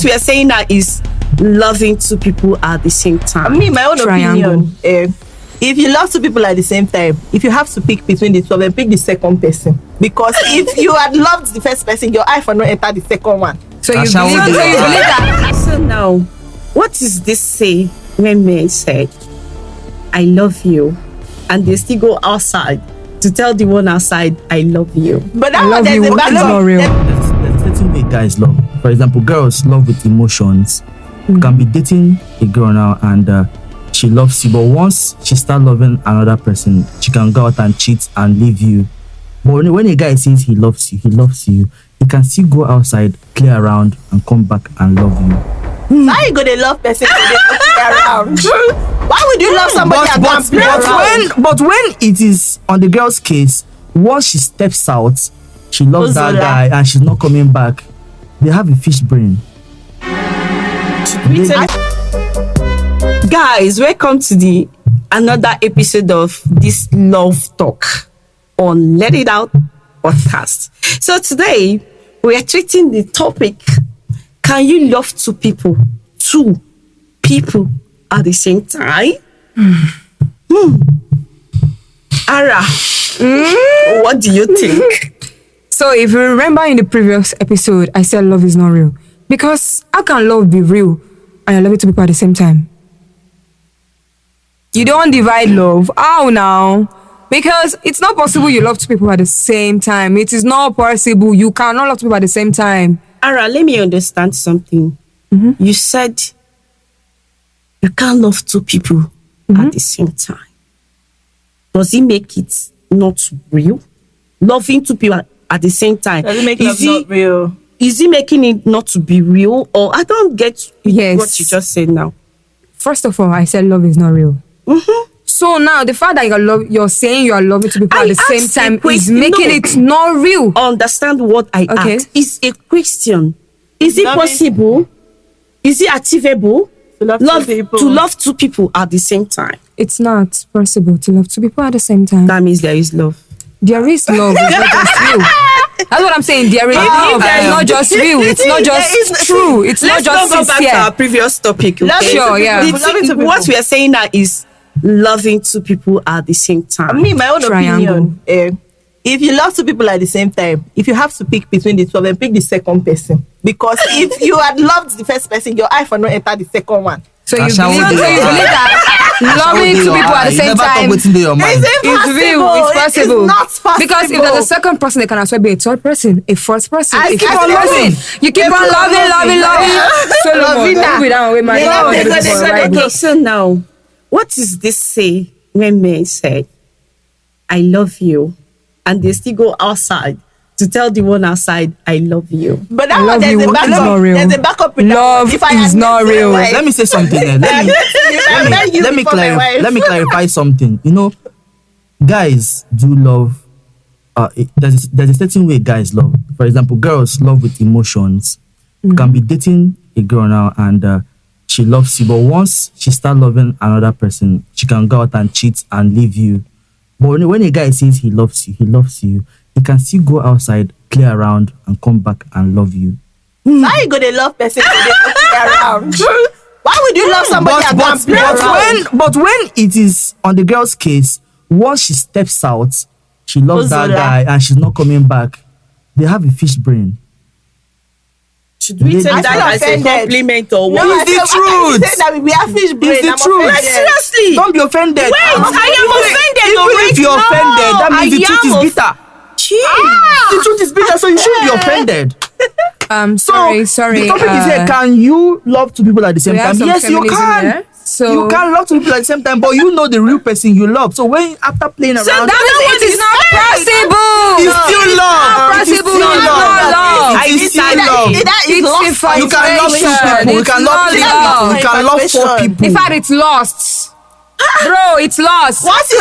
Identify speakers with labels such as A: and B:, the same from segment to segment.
A: we are saying now is loving two people at the same time.
B: Me, my own
C: Triangle.
B: opinion. If you love two people at the same time, if you have to pick between the two of them, pick the second person. Because if you had loved the first person, your eye for not enter the second one.
C: So you believe
D: Asha,
C: that?
A: So now, what is this say when men say, I love you, and they still go outside to tell the one outside, I love you?
B: But that
C: I
B: one,
C: love
B: there's
C: you,
B: a
C: it's
B: backup.
C: not real.
D: There's a certain way guys love. For example, girls love with emotions. You can be dating a girl now and she loves you, but once she start loving another person, she can go out and cheat and leave you. But when a guy says he loves you, he can still go outside, play around, and come back and love you.
B: Why you gonna love person when they don't play around? Why would you love somebody and go and play around?
D: But when it is on the girl's case, once she steps out, she loves that
B: Ozola.
D: guy and she's not coming back. They have a fish brain.
A: Guys, welcome to the another episode of this love talk on Let It Out podcast. So today we are treating the topic: can you love two people at the same time? Ara, what do you think?
C: So if you remember in the previous episode, I said love is not real. Because how can love be real and you love it two people at the same time? You don't divide love. How now? Because it's not possible you love two people at the same time. It is not possible. You cannot love two people at the same time.
A: Ara, let me understand something. You said you can't love two people at the same time. Does it make it not real? Loving two people at the same time.
B: Does it make love not real?
A: Is it making it not to be real? Or I don't get
C: Yes.
A: what you just said now.
C: First of all, I said love is not real. So now the fact that you're saying you are loving two people
A: I
C: at the same
A: asked a
C: time is
A: question.
C: making
A: No.
C: it not real.
A: Understand what I
C: Okay.
A: asked. It's a question. Is it
B: Loving-
A: possible? Is it achievable?
B: To love two people.
A: To love two people at the same time.
C: It's not possible to love two people at the same time.
A: That means there is love.
C: There is love, it's not just real. That's what I'm saying. There is love, it's not just real. It's not just true. It's not
A: Let's
C: just
A: not go back to our
C: sincere.
A: previous topic.
B: Love
A: Okay?
C: Sure, yeah.
A: The
B: Loving
A: thing-
B: two people.
A: what we are saying now is loving two people at the same time.
B: Me, my own
C: Triangle.
B: opinion. If you love two people at the same time, if you have to pick between the two of them, pick the second person. Because if you had loved the first person, your eye for not enter the second one.
C: So you
D: Asha,
C: believe,
D: what do you want?
C: that loving two people at the same time
D: What's in your mind?
B: It's
C: is real, it's possible.
B: It's not possible.
C: Because if there's a second person, they can as well be a third person, a fourth person,
B: I
C: a
B: keep
C: fifth
B: on loving.
C: person. You keep on loving. Solomon,
B: Loving
C: don't be down with my
B: Yeah,
C: love.
B: because
C: Before,
B: they
C: right?
A: Okay, so now, what is this say when men say, I love you, and they still go outside to tell the one outside, I love you?
B: But
C: I
B: that
C: love
B: one, there's
C: you,
B: a
C: it's
B: backup.
C: not real.
B: There's a backup. with that
C: Love
B: one. If I had
C: is not
B: met my
C: real.
B: wife-
D: Let me say something there. Let me clarify something. You know, guys do love. There's a certain way guys love. For example, girls love with emotions. You can be dating a girl now and she loves you, but once she start loving another person, she can go out and cheat and leave you. But when a guy says he loves you, he can still go outside, play around, and come back and love you.
B: Why you gonna love person when they don't play around? Why would you love somebody and go and play around?
D: But when it is on the girl's case, once she steps out, she loves that
B: Ozola.
D: guy and she's not coming back. They have a fish brain.
A: Should we take
D: I
A: that
B: feel
A: as a
B: offended.
A: compliment or
B: No,
A: what?
D: It's the
B: I
D: truth.
B: said that we are fish brain.
D: the
B: I'm
D: truth.
B: offended.
A: Seriously?
D: Don't be offended.
A: Wait, I am offended
D: Even
A: already.
D: if you're offended, that means the
A: I
D: truth is
A: am
D: bitter. The truth is bitter, so you shouldn't be offended.
C: Sorry.
D: The topic is here: can you love two people at the same
C: we have
D: time?
C: some
D: Yes, you
C: feminism
D: can.
C: here. So
D: You can love two people at the same time, but you know the real person you love. So when after playing around,
C: that means it is not possible.
D: it's still love. It is
C: possible.
D: still
C: It's
D: love.
C: not love.
D: It is still love.
B: It's lost.
C: infatuation.
D: You can love two people. You
C: It's
D: can love
C: not
D: three
C: love.
D: people. You can love four
B: Infatuation.
D: people.
C: In fact, it's lost. Bro, it's lost.
B: Once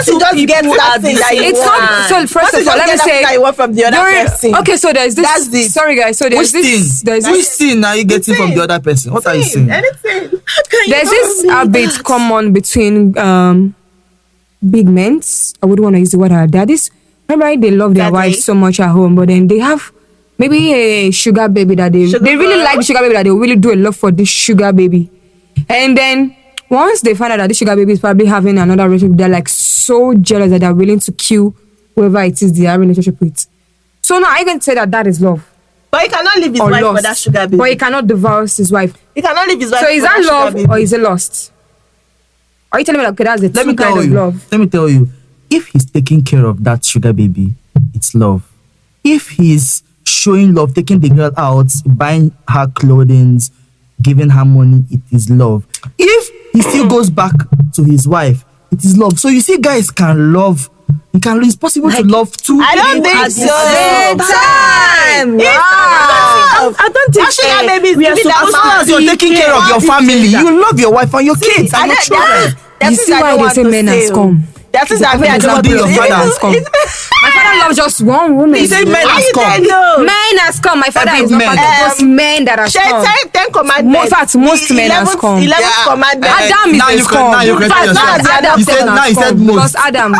B: you just get that thing that you
C: It's
B: want.
C: not. So first
B: Once
C: of all, let me say.
B: that you want from the other person.
C: Okay, so there's this.
B: That's it.
C: Sorry, guys. So there's
D: Which
C: this.
D: thing?
C: There's
D: Which
C: this.
D: thing are you getting from the other person? What are you saying?
B: Anything.
C: There's this habit common between big men. I wouldn't want to use the word our daddies. Remember, they love their
B: Daddy.
C: wives so much at home, but then they have maybe a sugar baby that they really
B: girl.
C: like the sugar baby, that they really do a lot for this sugar baby. And then once they find out that the sugar baby is probably having another relationship, they're like so jealous that they're willing to kill whoever it is they are in a relationship with. So now I can say that is love
B: But he cannot leave his
C: or
B: wife
C: lust.
B: for that sugar baby.
C: But he cannot divorce his wife.
B: He cannot leave his wife
C: So
B: for
C: is
B: that
C: that
B: sugar
C: love
B: baby.
C: or is it lust? Are you telling me that okay, that's the
D: Let me
C: two kind
D: tell
C: of
D: you.
C: love?
D: Let me tell you. If he's taking care of that sugar baby, it's love. If he's showing love, taking the girl out, buying her clothing, giving her money, it is love. If he still goes back to his wife, it is love. So you see, guys can love. It's possible to love two.
B: I don't
D: people
B: think
D: at
B: so.
D: the same
C: Time. Wow.
A: I don't think
B: That sugar baby is
A: we are
B: giving that
A: supposed
D: As long as
A: to
D: you're
A: be
D: taking care of your family, you love your wife and your kids and your children.
C: You see why they say men has come?
B: That is that
C: Because
B: I don't
D: your
B: want to
D: father has
B: say.
C: come. My father loves just one woman.
D: He said men
B: How
D: has
B: you
D: come.
B: then know?
C: Men has come. My father
D: Every
C: is not
D: man.
C: part of those men that has come.
B: Ten commandments.
C: In fact, most
B: The
C: men has
B: 11th
C: come.
B: 11th commandment.
C: Adam is
D: now
C: a
D: you can-
C: scum.
D: now you
C: In
D: can
C: fact,
D: tell
C: not
D: yourself.
C: Adam
D: He said-
C: come
D: now he
C: has
D: said
C: come,
D: most.
C: because Adam.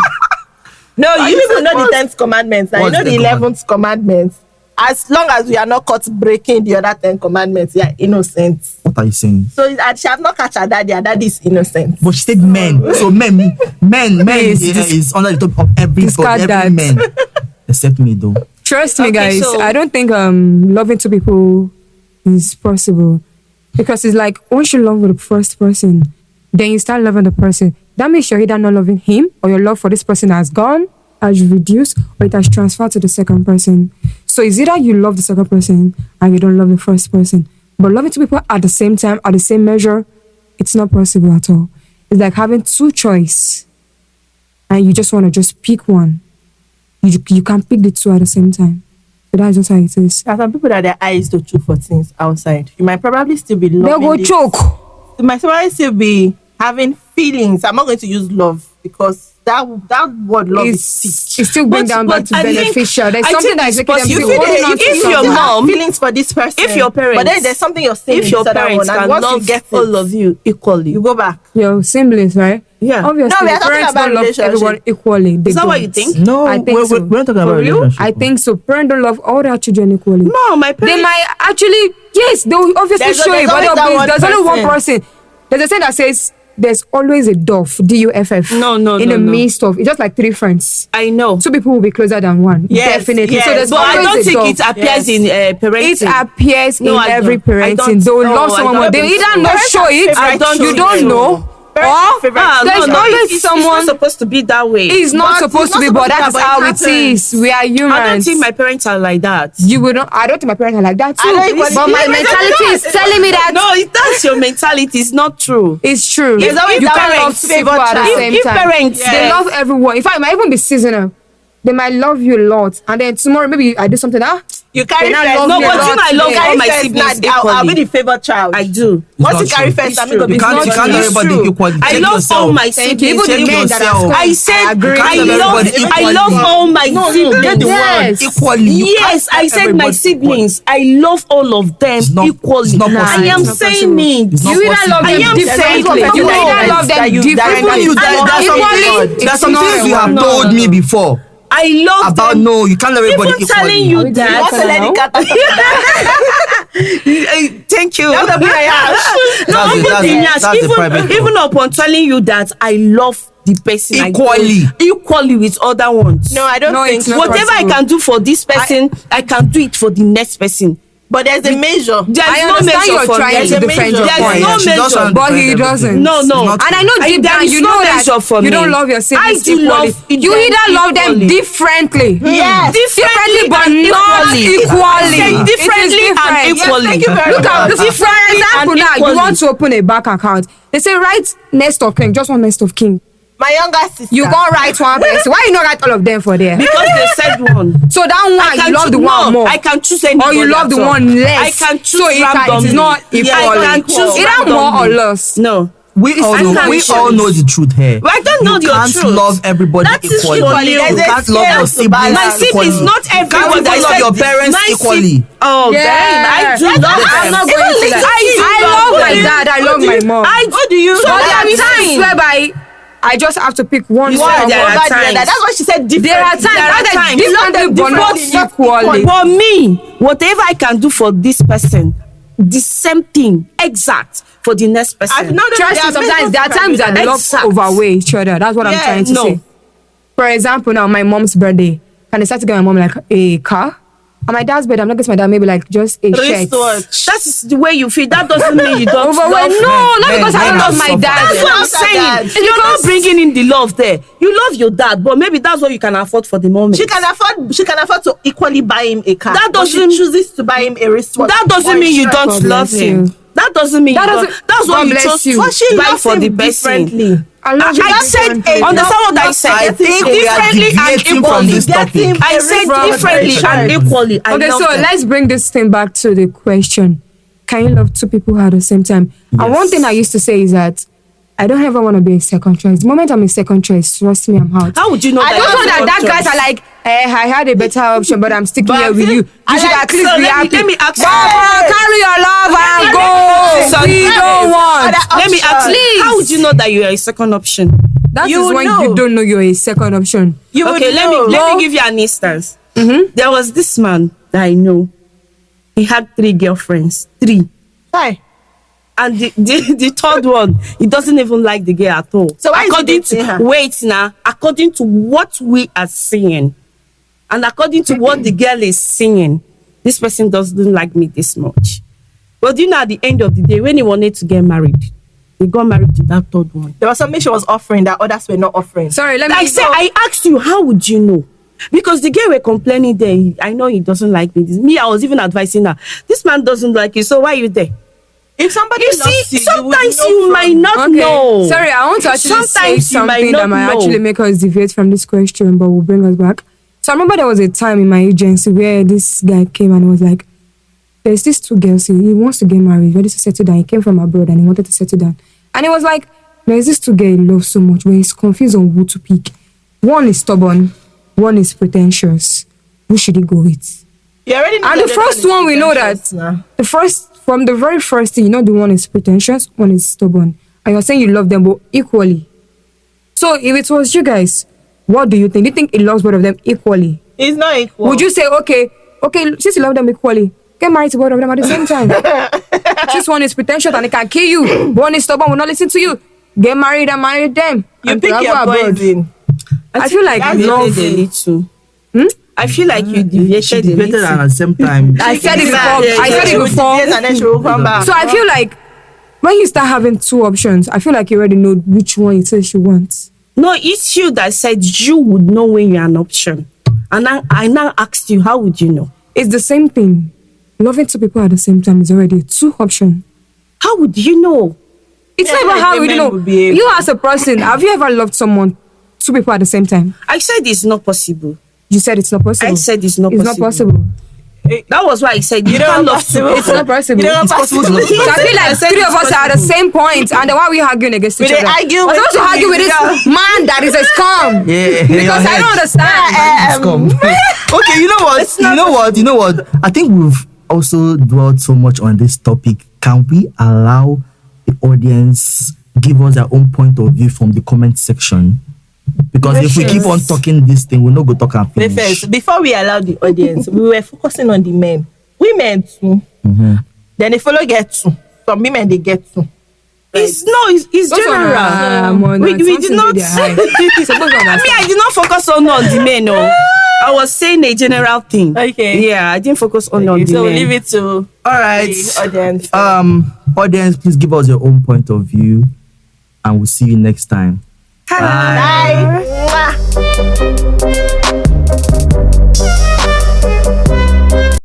B: No, you
D: you
B: people
D: said
B: know the
D: most.
B: 10th commandments. Now you
D: What's
B: know
D: the
B: the 11th commandment. As long as we are not caught breaking the other 10 commandments, we are innocent.
D: What are you saying?
B: So she have not catch her daddy. Her daddy is innocent.
D: But she said men. So men is under the top of every
C: Discard
D: every
C: that.
D: man. Except me though.
C: Trust me,
A: Okay,
C: guys.
A: so-
C: I don't think loving two people is possible, because it's like once you love with the first person, then you start loving the person. That means you're either not loving him, or your love for this person has gone, has reduced, or it has transferred to the second person. So it's either you love the second person and you don't love the first person. But loving two people at the same time, at the same measure, it's not possible at all. It's like having two choice and you just want to just pick one. You can't pick the two at the same time. So that's just how it is.
B: There are some people that their eyes to choose for things outside. You might probably still be
C: They'll
B: loving
C: go
B: this.
C: choke.
B: You might probably still be having feelings. I'm not going to use love because that word love is sick.
C: It's still going
A: But-
C: down back
A: but
C: to
A: I think-
C: beneficial. There's
A: I
C: something
A: think
C: that is
A: it's
C: making them
A: possible.
C: feel
A: If
C: holding on to
A: your
C: something.
A: mom-
B: feelings for this person,
A: If your parents-
B: but then there's something you're saying
A: If your parents
B: and
A: can
B: once
A: love
B: you get it,
A: all of you equally,
B: you go back.
C: Your siblings, right?
A: Yeah.
C: Obviously,
B: No, we are
C: the
B: talking
C: parents
B: about
C: don't love
B: relationship.
C: everyone equally. They
A: is that what
C: don't.
A: you think?
D: No,
C: I think
D: we're
C: so.
D: not talking about
A: For real?
D: relationship.
C: I think so. Parents don't love all their children equally.
A: No, my parents.
C: They might actually, yes, they will obviously
B: There's
C: show it, but
B: always that one
C: there's only one
B: person.
C: person. There's a saying that says there's always a duff, DUFF.
A: No,
C: in the
A: no.
C: midst of it's just like three friends.
A: I know.
C: Two people will be closer than one.
B: Yes,
C: Definitely.
B: yes.
C: So there's
A: But I
C: always
A: don't
C: a
A: think
C: duff.
A: it appears in parenting.
C: It appears
A: No,
C: in
A: I
C: every
A: don't. I
C: parenting.
A: don't.
C: They will
A: No,
C: love
A: I
C: someone more.
A: don't
C: They
A: think
C: either
A: so.
C: not show it,
A: I don't
C: you
A: think
C: don't
A: so.
C: know,
B: Parents'
C: or
B: favorite-
C: there's
A: no,
C: always
A: it's
C: someone.
A: not supposed to be that way.
C: It's not
B: But
C: supposed
B: it's
C: to be,
B: not
C: but
B: supposed
C: that's
B: to be,
C: how
B: but
C: it
B: it
C: is. We are humans.
A: I don't think my parents are like that.
C: You would not. I don't think my parents are like that too.
B: I don't equally-
C: But my
B: Yeah,
C: mentality is telling me that
A: No, that's your mentality. It's not true.
C: it's true.
B: There's always
C: You
B: that
C: can't
B: one
C: love two people
B: favorite
C: at the
B: child.
C: same
A: If
C: time.
A: parents,
C: They
A: yes.
C: love everyone. In fact, it might even be seasonal. They might love you a lot, and then tomorrow maybe I do something.
B: You carry
C: They not
B: first.
C: love
A: No,
C: you a
A: but
C: lot
A: you know I love
C: today.
A: all my
B: Carry first,
A: siblings
B: now, I'll be
A: equally.
B: the favorite child.
A: I do.
B: Once
D: not
B: you carry
D: true.
B: first,
A: It's
B: I'm
A: true.
B: going to
D: You
B: be
D: can't
B: favorite
D: love
B: child.
D: everybody
A: true.
D: equally.
A: I
D: Check
A: love
D: yourself.
A: all my
C: Thank you.
A: siblings.
C: Even the
D: Check
C: men that
D: yourself.
C: have come.
A: I said
C: I agree.
D: You can't
A: I
D: love
A: love
D: everybody
A: I love
D: equally.
A: all my
B: No,
A: siblings.
B: get the
C: Yes.
D: Equally. You
A: Yes,
D: can't
A: I
D: love
A: said my
D: everybody
A: siblings. I love all of them
D: It's not-
A: equally.
D: it's not
C: Nah,
D: possible.
A: I am
C: it's not
A: saying
C: possible.
A: it.
D: It's not
C: You either love
D: possible.
A: I
C: them
A: am
C: differently.
A: saying
C: You
A: it.
C: either love them
B: That you-
C: differently.
B: that
D: Even you, there's some
C: Equally,
D: things, there's
C: it's
D: some
C: not
D: things you
C: a
D: have
C: one.
D: told me before
A: I love
D: about
A: them.
D: no, you can't love everybody
A: Even
D: equally.
A: telling you
C: Are we doing
A: that.
B: What's the lady
C: now?
B: cat?
A: Thank you.
B: That's the big ass.
A: No,
D: That's
A: even
D: the- that's
A: the
D: the-
A: nyash,
D: that's the private
A: even, even upon telling you that I love the person I
D: Equally.
A: do, equally with other ones.
B: No, I don't
C: No,
B: think
C: it's
B: so.
C: not
A: Whatever I
C: possible.
A: can do for this person, I can do it for the next person.
B: But there's a measure.
A: There's
C: I
A: no
C: understand
A: measure
C: you're
A: for
C: trying
A: me.
C: to defend your
A: There's
C: point.
A: no
D: she does
A: measure.
D: want
C: But
D: to
C: he
D: defend
C: doesn't.
D: everything.
A: No, no.
D: It's not
C: And I know
A: I-
C: deep
A: there
C: down
A: is
C: you
A: no
C: know
A: measure
C: that
A: for
C: you
A: me.
C: don't love your siblings
A: I do
C: equally.
A: love
C: You
A: them
C: either love them
A: equally.
C: differently.
B: Yes.
C: Differently, but
A: and
C: not
A: equally.
C: equally.
A: I said
C: It is
A: differently and
C: different.
A: equally.
B: Thank you very
C: Look at
B: much.
C: this. For
A: Differently
C: example,
A: and
C: now you
A: equally.
C: want to open a bank account. They say write next of king, just one next of king.
B: My younger sister.
C: You can't write one person. Why you not write all of them for there?
A: Because they said one.
C: So that one
A: I
C: you
A: can
C: love the
A: choo-
C: one
A: no,
C: more.
A: I can choose anybody.
C: Or you love
A: at
C: the
A: all.
C: one less.
A: I can choose
C: so it is
A: randomly.
C: not
A: Yeah,
C: equal.
A: I can choose
C: Either more or
A: randomly.
C: less.
A: No.
D: We all
A: I
D: know.
A: can't
D: We
A: choose.
D: all know the truth here.
A: But I don't know
D: You
A: your
D: can't
A: truth.
D: love everybody
A: That is
D: equally.
A: equally.
D: You
A: There's a
D: can't love
B: scale
D: your
B: to
D: siblings
B: balance.
A: My siblings,
D: equally.
A: not
D: You can't
A: everyone.
D: even love your parents
A: My
D: equally.
A: Oh,
C: Yeah.
A: damn. I do love
C: I'm
A: them.
C: not going
A: Even
C: to that.
A: little
C: I
A: kids
C: love
A: love
C: my
A: them.
C: dad. I love my mom.
A: What do you?
C: But there are
A: That's
C: times
A: fine.
C: whereby I just have to pick one.
A: You
C: over
A: said there are
C: the other.
A: times.
B: That's why she said different.
C: There are times.
A: There are times.
C: Differently, but not equally.
A: For me, whatever I can do for this person, the same thing, exact for the next person.
C: Trust me, sometimes there are times that love
A: Exact.
C: overweigh each other. That's what I'm
B: Yeah,
C: trying to
A: no.
C: say. For example, now my mom's birthday, can I start to get my mom like a car? And my dad's birthday, I'm not getting my dad maybe like just a shirt.
A: That is the way you feel. That doesn't mean you don't
C: Overweight?
A: love.
C: No, not because I
D: men
C: don't love
D: are
C: my
D: soft.
C: dad.
A: That's what I'm
B: Love that
A: saying.
B: dad.
A: You're not bringing in the love there. You love your dad, but maybe that's what you can afford for the moment.
B: She can afford to equally buy him a car.
A: That
B: but she
A: doesn't-
B: chooses to buy him a wristwatch.
A: That doesn't mean you don't
C: God
A: love
C: bless
A: him.
C: you.
A: That doesn't mean
C: That
A: you
C: doesn't-
A: don't. That's what
C: God
A: you
C: bless
A: chose
C: you.
A: to
B: But she
A: buy
B: loves
A: for
B: him
A: the person.
B: differently.
C: I love you
A: I said
C: differently.
A: understand what I
B: Not
A: said.
D: I think we are
A: Differently and
D: deviating from
A: equally.
D: this topic.
A: I said differently and equally. I
C: Okay,
A: love
C: so
A: them.
C: let's bring this thing back to the question. Can you love two people at the same time? And one
D: Yes.
C: thing I used to say is that I don't ever want to be a second choice. The moment I'm a second choice, trust me, I'm out.
A: How would you know
C: I
A: that?
C: don't
A: you're
C: know that
A: second
C: guys
A: choice?
C: are like, I had a better option, but I'm sticking here with you. You
B: I
C: should
B: like-
C: at least
A: so
C: be
A: let me-
C: happy.
A: let me ask you-
C: Baba, carry your love and go.
A: So
C: We don't want.
A: Let me ask you,
C: Please.
A: how would you know that you are a second option?
C: That is
B: You
C: when
B: know.
C: you don't know you're a second option.
B: You would
A: Okay, let
B: know.
A: me give you an instance. There was this man that I know. He had 3 girlfriends, 3.
B: Why?
A: And the third one, he doesn't even like the girl at all.
B: So why is he
A: according
B: dating
A: to
B: her?
A: wait now, according to what we are seeing, and according to what the girl is seeing, this person doesn't like me this much. But you know, at the end of the day, when he wanted to get married, he got married to that third one.
B: There was something she was offering that others were not offering.
C: Sorry, let me.
A: I said, I asked you, how would you know? Because the girl were complaining there. I know he doesn't like me. Me, I was even advising her. This man doesn't like you, so why are you there?
B: If somebody
A: You
B: loves
A: see,
B: you,
A: sometimes
B: would know
A: you
B: from-
A: might not know.
C: Sorry, I want to actually say
A: Sometimes you might
C: something
A: not
C: that might
A: know.
C: actually make us deviate from this question, but will bring us back. So I remember there was a time in my agency where this guy came and was like, there's these 2 girls, he wants to get married, ready to settle down. He came from abroad and he wanted to settle down. And he was like, there's these 2 girls he loves so much, but he's confused on who to pick. One is stubborn, one is pretentious. Who should he go with?
B: You already know
C: And
B: that
C: the
B: they're
C: first
B: not
C: one, we know that
B: pretentious now.
C: from the very first thing, you know, the one is pretentious, one is stubborn. And you're saying you love them both equally. So if it was you guys, what do you think? Do you think he loves both of them equally?
B: It's not equal.
C: Would you say, okay, since you love them equally, get married to both of them at the same time? This one is pretentious and it can kill you. One is stubborn, will not listen to you. Get married and marry them.
B: You
C: and
B: pick
C: travel
B: your
C: abroad.
B: poison.
C: I feel like
A: You
C: love.
A: deviated a little. I feel like you
D: She
A: deviated a
D: debated
A: little.
D: and at the same time.
C: I said it before. I said
B: She
C: it
B: will
C: before.
B: deviate and then she will come back.
C: So I feel like when you start having 2 options, I feel like you already know which one it is you want.
A: No, it's you that said you would know when you're an option. And I now asked you, how would you know?
C: It's the same thing. Loving 2 people at the same time is already 2 options.
A: How would you know?
C: It's
B: Yeah,
C: not about
B: like
C: how you
B: women
C: know.
B: would be able-
C: You as a person, have you ever loved someone 2 people at the same time?
A: I said it's not possible.
C: You said it's not possible.
A: I said it's not
C: It's
A: possible.
C: not possible.
A: That was why I said you
B: know
A: can't
B: what
A: love two
B: possible-
C: It's not possible.
B: You know
C: It's
B: what
C: possible.
B: possible?
C: So I feel like
A: I said
C: 3 of
A: it's
C: us are at the
A: possible.
C: same point, and then why are we arguing against each
B: We dey
C: other?
B: argue
C: We're supposed to
B: with
C: argue with this
B: you.
C: man that is a scum.
D: Yeah,
C: Because I don't understand.
D: Okay, you know what? You know what? I think we've also dwelt so much on this topic. Can we allow the audience give us their own point of view from the comment section? Because if we keep on talking this thing, we'll not go talk and
B: Wait
D: finish.
B: first, before we allow the audience, we were focusing on the men. Women too. Then they follow get two. Some women they get two.
A: It's
C: Those one
A: general.
C: are more
A: we
C: than
A: did
C: something
A: not.
C: with their eye. Suppose you understand.
A: I did not focus on the men. No, I was saying a general thing.
B: Okay.
A: Yeah, I didn't focus on the
B: So we'll
A: men.
B: leave it to
D: All right.
B: the audience.
D: Audience, please give us your own point of view, and we'll see you next time.
B: Bye. Mwah.